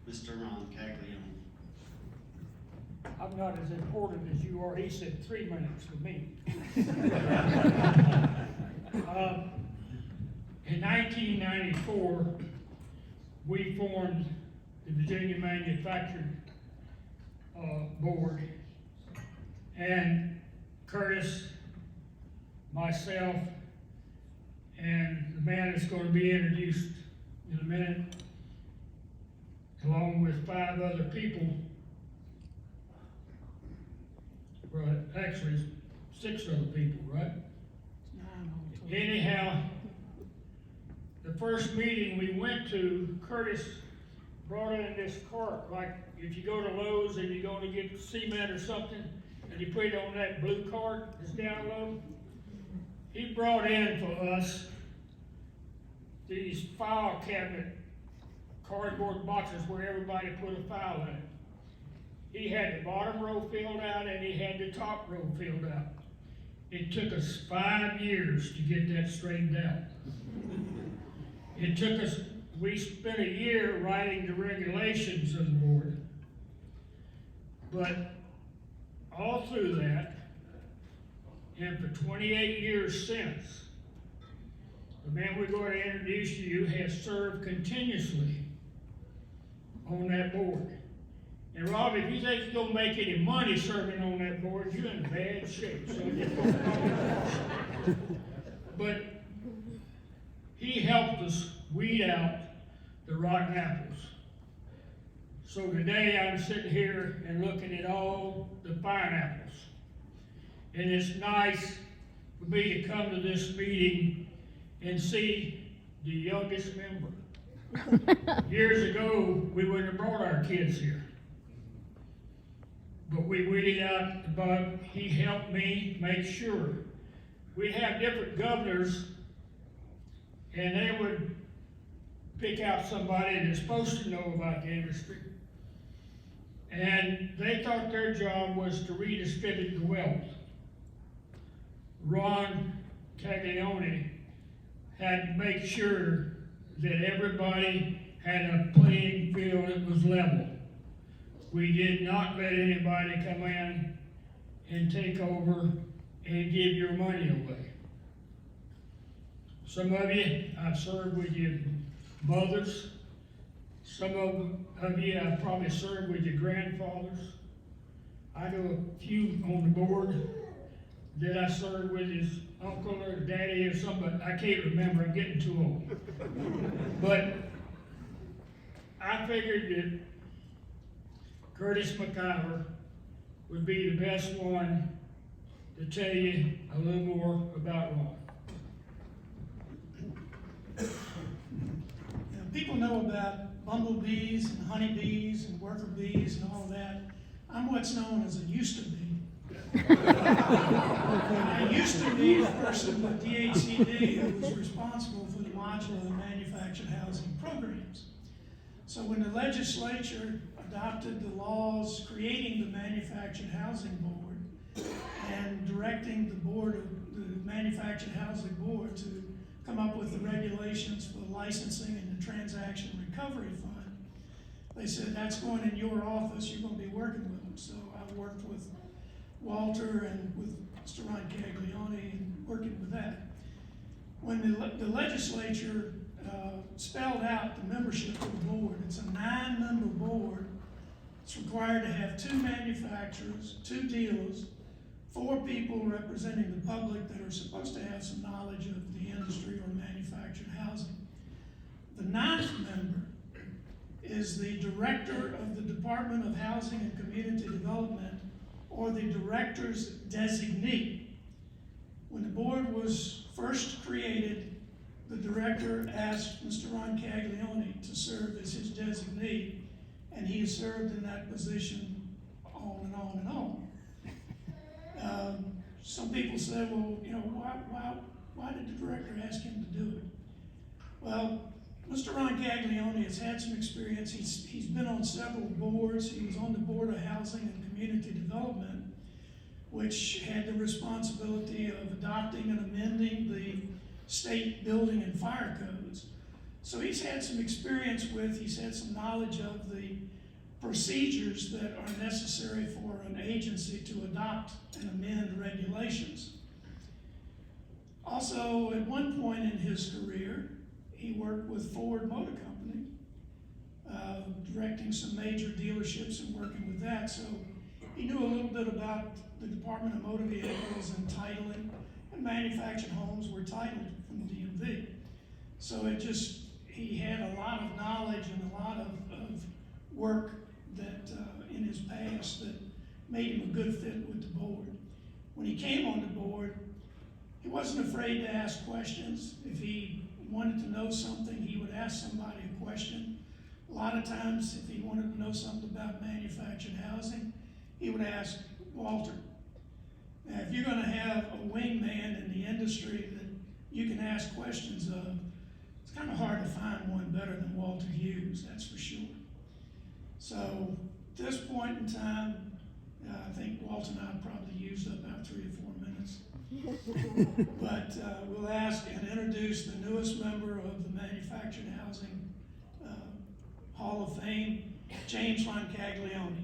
Mr. Roncaglione. I'm not as important as you are. He said 3 minutes for me. In 1994, we formed the Virginia Manufacturing Board, and Curtis, myself, and the man that's going to be introduced in a minute, along with 5 other people, well, actually 6 other people, right? Anyhow, the first meeting we went to, Curtis brought in this cart, like if you go to Lowe's and you're going to get cement or something, and you put it on that blue cart that's down low. He brought in for us these file cabinet cardboard boxes where everybody put a file in it. He had the bottom row filled out and he had the top row filled out. It took us 5 years to get that straightened out. It took us, we spent a year writing the regulations of the board. But all through that, and for 28 years since, the man we're going to introduce to you has served continuously on that board. And Rob, if you think you're going to make any money serving on that board, you're in bad shape. So but he helped us weed out the rotten apples. So today I'm sitting here and looking at all the fine apples. And it's nice for me to come to this meeting and see the youngest member. Years ago, we wouldn't have brought our kids here. But we weeded out the bug. He helped me make sure. We'd have different governors, and they would pick out somebody that's supposed to know about the industry. And they thought their job was to redistribute the wealth. Roncaglione had to make sure that everybody had a playing field that was level. We did not let anybody come in and take over and give your money away. Some of you, I've served with your mothers. Some of you, I've probably served with your grandfathers. I know a few on the board that I served with his uncle or daddy or somebody. I can't remember, I'm getting too old. But I figured that Curtis McIver would be the best one to tell you a little more about Ron. People know about bumblebees and honeybees and worker bees and all that. I'm what's known as a used to be. I used to be the person with DHCD who was responsible for the modular and manufactured housing programs. So when the legislature adopted the laws creating the Manufactured Housing Board and directing the board of the Manufactured Housing Board to come up with the regulations for the licensing and the transaction recovery fund, they said, that's going in your office, you're going to be working with them. So I worked with Walter and with Mr. Roncaglione and working with that. When the legislature spelled out the membership of the board, it's a 9-member board. It's required to have 2 manufacturers, 2 dealers, 4 people representing the public that are supposed to have some knowledge of the industry or manufactured housing. The 9th member is the director of the Department of Housing and Community Development, or the director's designee. When the board was first created, the director asked Mr. Roncaglione to serve as his designee, and he has served in that position on and on and on. Some people say, well, you know, why did the director ask him to do it? Well, Mr. Roncaglione has had some experience. He's been on several boards. He was on the Board of Housing and Community Development, which had the responsibility of adopting and amending the state building and fire codes. So he's had some experience with, he's had some knowledge of the procedures that are necessary for an agency to adopt and amend regulations. Also, at one point in his career, he worked with Ford Motor Company, directing some major dealerships and working with that. So he knew a little bit about the Department of Motor Vehicles and titling, and manufactured homes were titled from the DMV. So he had a lot of knowledge and a lot of work that in his past that made him a good fit with the board. When he came on the board, he wasn't afraid to ask questions. If he wanted to know something, he would ask somebody a question. A lot of times, if he wanted to know something about manufactured housing, he would ask Walter. Now, if you're going to have a wingman in the industry that you can ask questions of, it's kind of hard to find one better than Walter Hughes, that's for sure. So, at this point in time, I think Walter and I probably used up about 3 or 4 minutes. But we'll ask and introduce the newest member of the Manufactured Housing Hall of Fame, James Roncaglione.